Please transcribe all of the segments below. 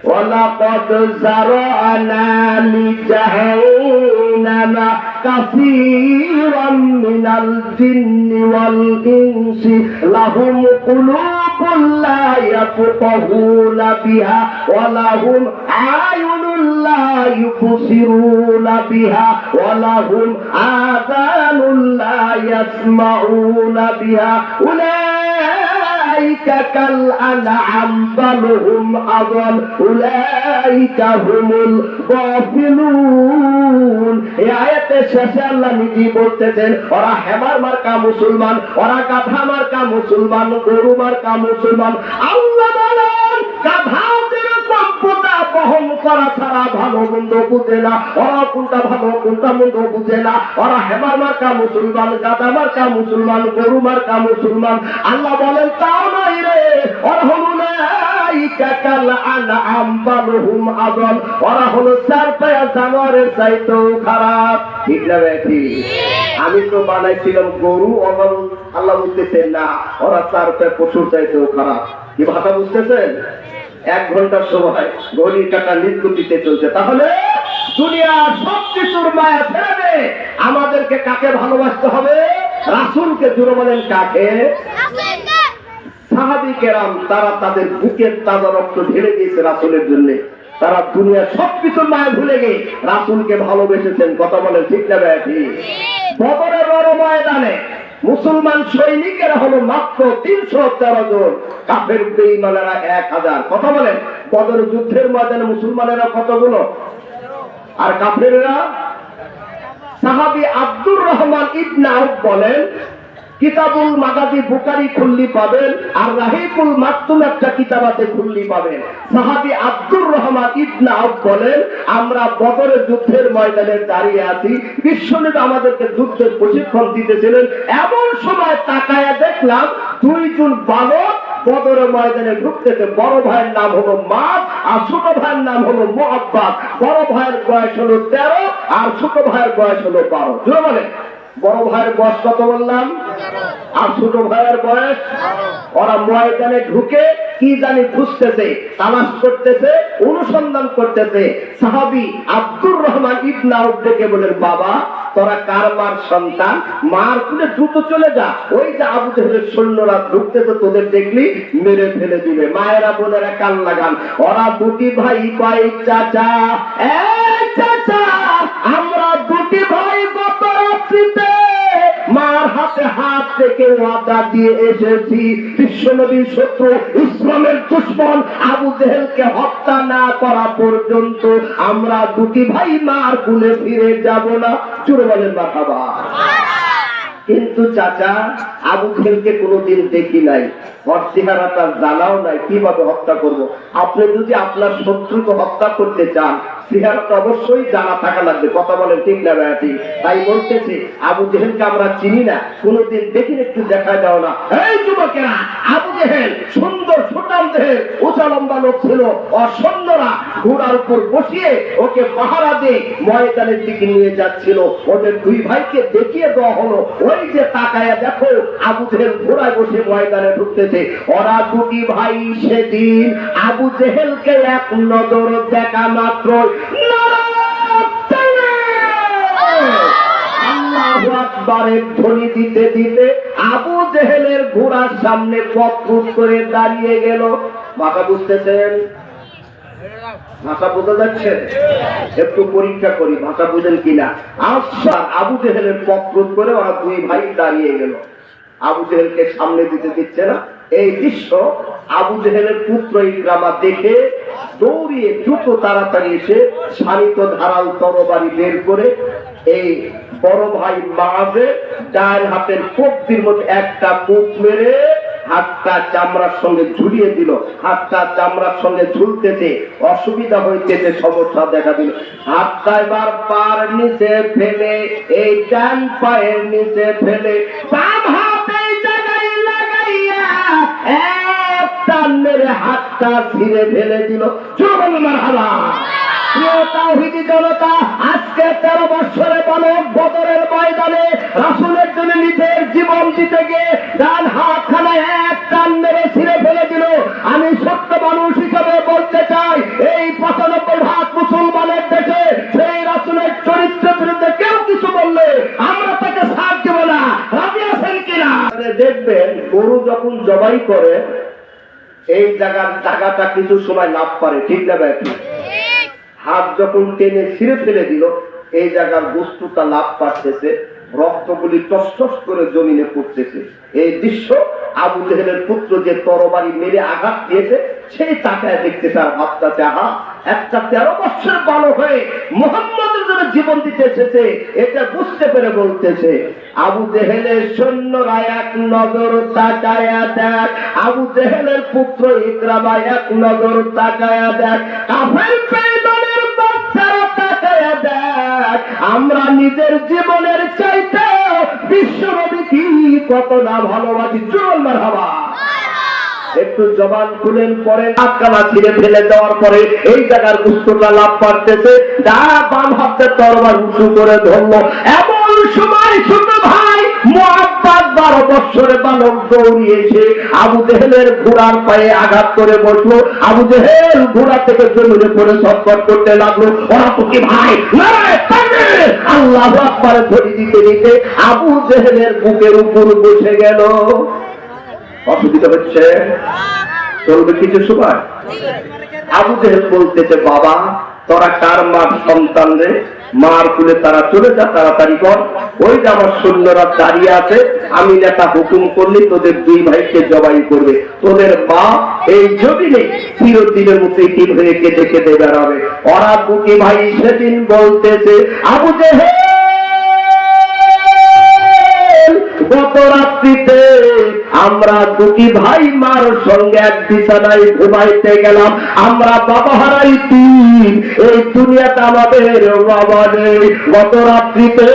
وَلَقَدْ زَرَعْنَا لِجَهَنَّمَ كَثِيرًا مِنَ الْجِنِّ وَالْإِنسِ لَهُمْ قُلُوبٌ لَا يَفْقَهُونَ بِهَا وَلَهُمْ أَعْيُنٌ لَا يُبْصِرُونَ بِهَا وَلَهُمْ آذَانٌ لَا يَسْمَعُونَ بِهَا أولئك كالأنعام بل هم أضل أولئك هم الغافلون। এই আয়াতের শেষে আল্লাহ নিজে বলতেছেন ওরা হেমার মার্কা মুসলমান, ওরা গাধা মার্কা মুসলমান, গরু মার্কা মুসলমান। আল্লাহ বলেন গাধাদের সম্পদা বহন করা ছাড়া ভালো মন্দ বুঝে না, ওরা কোনটা ভালো কোনটা মন্দ বুঝে না। ওরা হেমার মার্কা মুসলমান, গাধা মার্কা মুসলমান, গরু মার্কা মুসলমান। আল্লাহ বলেন তাও নয় রে, ওরা হলো উলাইকা কাল আনআম বাল হুম আদল, ওরা হলো চার পায়া জানোয়ারের চাইতেও খারাপ। ঠিক না বেটি? আমি তো বানাইছিলাম গরু, আল্লাহ বুঝতেছেন না ওরা চার পায়া পশুর চাইতেও খারাপ। কি ভাষা বুঝতেছেন? 1 ঘন্টার সময় ঘড়ির কাঁটা নির্গতিতে চলছে। তাহলে দুনিয়ার সবকিছুর মায়া ছেড়ে আমাদেরকে কাকে ভালোবাসতে হবে? রাসূলকে। জোরে বলেন কাকে? সাহাবী কেরাম তারা তাদের বুকের তাজা রক্ত ঢেলে দিয়েছে রাসূলের জন্য। তারা দুনিয়ার সবকিছুর মায়া ভুলে গিয়ে রাসূলকে ভালোবেসেছেন। কথা বলেন ঠিক না বেটি? বদরের বড় ময়দানে মুসলমান সৈনিকেরা হলো মাত্র 313 জন, কাফের বেঈমানেরা 1000। কথা বলেন বদর যুদ্ধের ময়দানে মুসলমানেরা কতগুলো আর কাফেররা? সাহাবী আব্দুর রহমান ইবনে আউফ বলেন, কিতাবুল মাগাজি বুখারী খুললি পাবেন, আর রাহিকুল মাকতুম একটা কিতাব আছে খুললি পাবেন। সাহাবী আব্দুর রহমান ইবনে আউফ বলেন, আমরা বদরের যুদ্ধের ময়দানে দাঁড়িয়ে আছি, বিশ্বনবী আমাদেরকে যুদ্ধের প্রশিক্ষণ দিতেছিলেন। এমন সময় তাকায়া দেখলাম 2 জন বালক বদরের ময়দানে ঢুকতেছে। বড় ভাইয়ের নাম হলো মাদ আর ছোট ভাইয়ের নাম হলো মুআব্বাদ। বড় ভাইয়ের বয়স হলো 13 আর ছোট ভাইয়ের বয়স হলো 12। জোরে বলে বড় ভাইয়ের বয়স কত বললাম? আর ছোট ভাইয়ের বয়স? ওরা ময়দানে ঢুকে কি জানি খুঁজতেছে, তালাশ করতেছে, অনুসন্ধান করতেছে। সাহাবী আব্দুর রহমান ইবনে আউফ ডেকে বলেন, বাবা তোরা কার মার সন্তান? মার কুলে দ্রুত চলে যা, ওই যে আবু জেহেলের সৈন্যরা ঢুকতেছে, তোদের দেখলি মেরে ফেলে দিবে। মায়েরা বোনেরা কান লাগান। ওরা দুটি ভাই কয়, চাচা এই চাচা আমরা দুটি ভাই গত রাত্রিতে মার হাতে হাত থেকে ওয়াদা দিয়ে এসেছি, বিশ্বনবীর শত্রু ইসলামের দুশমন আবু জেহেলকে হত্যা না করা পর্যন্ত আমরা দুটি ভাই মার কুলে ফিরে যাব না। জোরে বলেন মারহাবা। কিন্তু চাচা আবু জেহেলকে কোনোদিন দেখি নাই, ওর চেহারাটা জানাও নাই, কিভাবে হত্যা করব? আপনি যদি আপনার শত্রুকে হত্যা করতে চান চেহারাটা অবশ্যই জানা থাকা লাগবে। কথা বলেন ঠিক না বেটি? তাই বলতেছি আবু জেহেলকে আমরা চিনি না, কোনোদিন দেখিনি, একটু দেখা দাও না। এই যুবকেরা, আবু জেহেল সুন্দর সুঠাম দেহের উঁচা লম্বা লোক ছিল। ওর সৈন্যরা ঘোড়ার উপর বসিয়ে ওকে পাহারা দিয়ে ময়দানের দিকে নিয়ে যাচ্ছিল। ওদের 2 ভাইকে দেখিয়ে দেওয়া হলো, ওই যে তাকায়া দেখো আবু জেহেল ঘোড়ায় বসে ময়দানে ঢুকতেছে। ওরা 2 ভাই সেদিন আবু জেহেলকে এক নজর দেখা মাত্র আল্লাহু আকবারের ধ্বনি দিতে দিতে আবু জেহেলের ঘোড়ার সামনে পথরূপ করে দাঁড়িয়ে গেল। ভাষা বুঝতেছেন? ভাষা বোঝা যাচ্ছে? একটু পরীক্ষা করি ভাষা বুঝেন কিনা। আচ্ছা, আবু জেহেলের পথরূপ করে ওরা 2 ভাই দাঁড়িয়ে গেল। আবু জেহেলকে সামনে দিতে দিচ্ছে না। এই দৃশ্য আবু জেহেলের পুত্র ইকরামা দেখে দৌড়িয়ে দ্রুত তাড়াতাড়ি এসে শানিত ধারাল তরবারি বের করে এই বড় ভাই মাঝে ডান হাতের কবজির মধ্যে একটা কূপ মেরে হাতটা চামড়ার সঙ্গে ঝুলিয়ে দিল। হাতটা চামড়ার সঙ্গে ঝুলতেছে, অসুবিধা হইতেছে, সমস্যা দেখা দিল। হাতটা এবার পার নিচে ফেলে এই ডান পায়ের নিচে ফেলে বাম হাত এই জায়গায় লাগাইয়া এক টান মেরে হাতটা ছিঁড়ে ফেলে দিল। চলুন মারহাবা। প্রিয় তাওহীদি জনতা, আজকে আজকে 13 বছরের বালক বদরের ময়দানে রাসূলের জন্য নিজের জীবন দিতে গিয়ে ডান হাতখানা এক টান মেরে ছিঁড়ে ফেলে দিল। আমি সত্য মানুষ হিসেবে বলতে চাই, এই 95% মুসলমানের দেশে সেই রাসূলের চরিত্রের বিরুদ্ধে কেউ কিছু বললে আমরা তাকে সাথ দেব না। রাজি আছেন কিনা? দেখবেন গরু যখন জবাই করে এই জায়গাটা কিছু সময় লাভ পারে, ঠিক না ভাই? হাত যখন টেনে ছিঁড়ে ফেলে দিল এই জায়গার বস্তুটা লাভ পাচ্ছে, রক্তগুলি টস করে জমিনে পড়তেছে। এই দৃশ্য আবু জেহেলের পুত্র যে তরবারি মেরে আঘাত দিয়েছে সেই তাকায় দেখতে তার ভাবটাতে, আহা, একটা 13 বছরের বালক হয়ে মুহাম্মদের জন্য জীবন দিতে এসেছে, এটা বুঝতে পেরে বলতেছে। আবু জেহেলের সৈন্যরা এক নজর তাকায়া দেখ, আবু জেহেলের পুত্র ইকরামা এক নজর তাকায়া দেখ, কাফের বেঈমানের বাচ্চারা তাকায়া দেখ, আমরা নিজের জীবনের চাইতে বিশ্বনবী কি কত না ভালোবাসি। জোর মারহাবা। একটু জবান খুলেন, পরে আটকানা ছিঁড়ে ফেলে দেওয়ার পরে এই জায়গার গুস্তটা লাভ পারতেছে, বাম হাতে তরবার উঁচু করে ধরলো। এমন সময় ছোট ভাই মুআব্বাদ 12 বছরের বালক দৌড়িয়েছে আবু জেহেলের ঘোড়ার পায়ে আঘাত করে বসলো। আবু জেহেল ঘোড়া থেকে জমিনে পড়ে ছটফট করতে লাগলো। ওরা তো কি ভাই, আল্লাহু আকবার ধরে দিতে দিতে আবু জেহেলের বুকের উপর বসে গেল। অসুবিধা হচ্ছে? চলবে কিছু সময়। আবু জেহেল বলতেছে, বাবা তোরা কার মার সন্তান রে? মার কুলে তারা চলে যা, তাড়াতাড়ি কর। ওই যে আমার সৈন্যরা দাঁড়িয়ে আছে, আমি নেতা হুকুম করলে তোদের 2 ভাইকে জবাই করবে। তোদের মা এই জমিনে চিরদিনের মতো ইতিম হয়ে কেঁদে কেঁদে বেড়াবে। ওরা 2 ভাই সেদিন বলতেছে, আবু জেহেল গত রাত্রিতে আমরা 2 ভাই মার সঙ্গে এক বিছানায় ঘুমাইতে গেলাম। আমরা বাবা হারাই 3, এই দুনিয়াতে আমাদের বাবা নেই। গত রাত্রিতে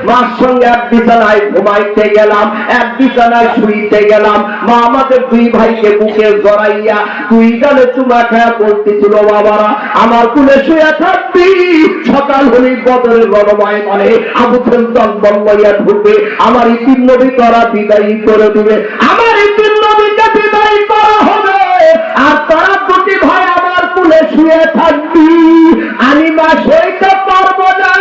মার সঙ্গে এক বিছানায় ঘুমাইতে গেলাম, এক বিছানায় শুইতে গেলাম। মা আমাদের 2 ভাইকে বুকে জড়াইয়া 2 গালে চুমা খায়া বলতেছিল, বাবারা আমার কুলে শুয়ে থাকবি, সকাল হলেই বদরের রণময়দানে আবু জেহেল দল লইয়া ঢুকবে, আমার ইতিম নবী করা বিদায়ী করে দিবে, আমার ইতিম নবীকে বিদায়ী করা হবে, আর তারা 2 ভাই আমার কুলে শুয়ে থাকবি। আমি মা সইতে পারবো না।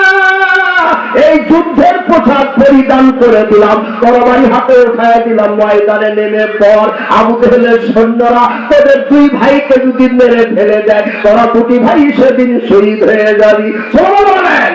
এই যুদ্ধের পোশাক পরিধান করে দিলাম, তরবারি হাতে উঠায় দিলাম। ময়দানে নেমে পর আবু জেহেলের সৈন্যরা তোদের 2 ভাইকে যদি মেরে ফেলে দেয়, তোরা 2 ভাই সেদিন শহীদ হয়ে যাবি। বলেন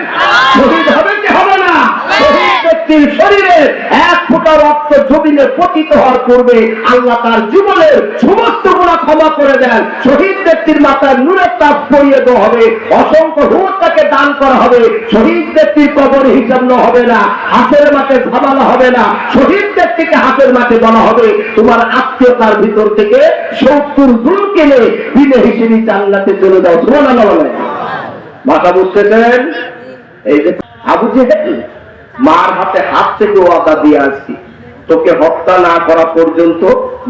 শহীদ হবে কি হবে না? শহীদ ব্যক্তির শরীরের 1 ফোঁটা রক্ত জমিনে পতিত হওয়ার পূর্বে আল্লাহ তার জীবনের সমস্ত গুনাহ ক্ষমা করে দেন। শহীদ ব্যক্তির মাথায় নূরের তাজ পরিয়ে দেওয়া হবে, অসংখ্য হুর তাকে দান করা হবে। শহীদ ব্যক্তির কবর হিসাব হবে না, হাসের মাঠে ঝামেলা হবে না। শহীদ ব্যক্তিকে হাসের মাঠে বলা হবে, তোমার আত্মীয়তার ভিতর থেকে 70 জন কিনে বিনে হিসেবে জান্নাতে চলে যাও। সুবহানাল্লাহ বলে। মাথা বুঝতেছেন? এই যে আবু জেহেল মার হাতে হাত থেকে ওয়াদা দিয়ে আসছি, তোকে হত্যা না করা পর্যন্ত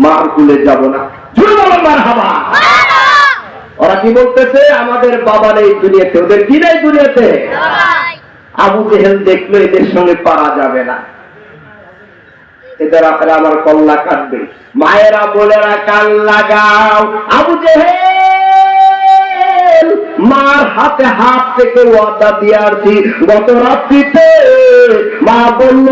মার কুলে যাব না। জোরে বলো মারহাবা। ওরা কি বলতেছে? আমাদের বাবা নেই দুনিয়াতে। ওদের কি নেই দুনিয়াতে? আবু জেহেল দেখলো এদের সঙ্গে পারা যাবে না, এদের আপনারা আমার কল্লা কাটবে। মায়েরা বোনেরা কান লাগাও। আবু জেহেল মার হাতে হাত থেকে ওয়াদা দিয়ে আসছি। গত রাত্রিতে মা বলল,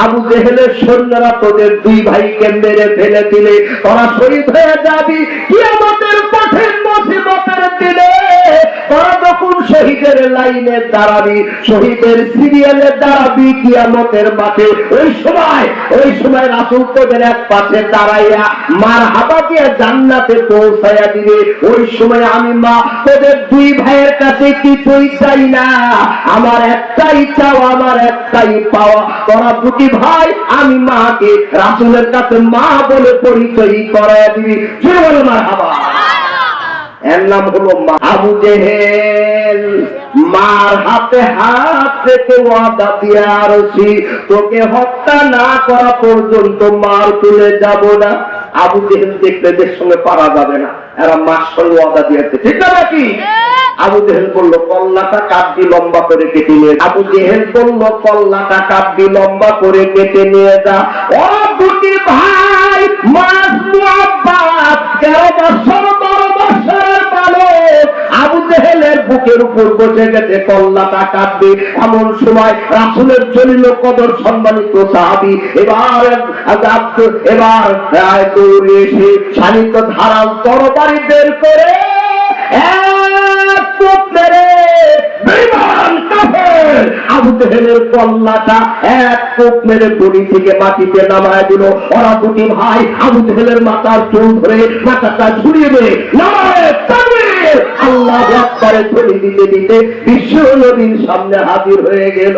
আবু জেহেলের সৈন্যরা তোদের 2 ভাইকে মেরে ফেলে দিলে, তোরা শহীদ হয়ে যাবি। কিয়ামতের কঠিন মুসিবতের দিনে তোরা যখন শহীদের লাইনে দাঁড়াবি, শহীদের সিরিয়ালে দাঁড়াবি কিয়ামতের মাঠে, ওই সময় রাসূল তোদের এক পাশে দাঁড়াইয়া মারহাবা দিয়ে জান্নাতে পৌঁছায়া দিবে। ওই সময় আমি মা তোদের 2 ভাইয়ের কাছে কিছুই চাই না, আমার একটাই চাওয়া, আমার একটাই পাওয়া, তোরা 2 ভাই আমি মাকে রাসূলের কাছে মা বলে পরিচয় করায়া দিবি। জোরে বলো মারহাবা। এর নাম হলো মা। আবু জেহেল মার হাতে হাত থেকে ওয়াদা দিয়ে আসছি, তোকে হত্যা না করা পর্যন্ত মার তুলে যাব না। আবু জেহেল দেখলে এদের সঙ্গে পারা যাবে না, এরা মার সঙ্গে ওয়াদা দিয়েছে, ঠিক না নাকি? আবু জেহেল বলল কল্লাটা কাটবি লম্বা করে কেটে নিয়ে। আবু জেহেল বলল কল্লাটা কাটবি লম্বা করে কেটে নিয়ে যা। ও দুটি ভাই মাস মুআব্বাদ 13 বছর 12 বছরের বালক আবু জেহেলের বুকের উপর বসে গেছে, কল্লাটা কাটবে। এমন সময় রাসূলের জলিল কদর সম্মানিত সাহাবী এবার দৌড়ে এসে শানিত ধারাল তরবারি বের করে আবু জেহেলের কল্লাটা এক কোপ মেরে বডি থেকে মাটিতে নামায় দিল। ওরা দুটি ভাই আবু জেহেলের মাথার চুল ধরে মাথাটা ছুড়িয়ে দেয়, নামায় তাকবীর, আল্লাহু আকবার ধ্বনি দিতে দিতে বিশ্ব নবীর সামনে হাজির হয়ে গেল।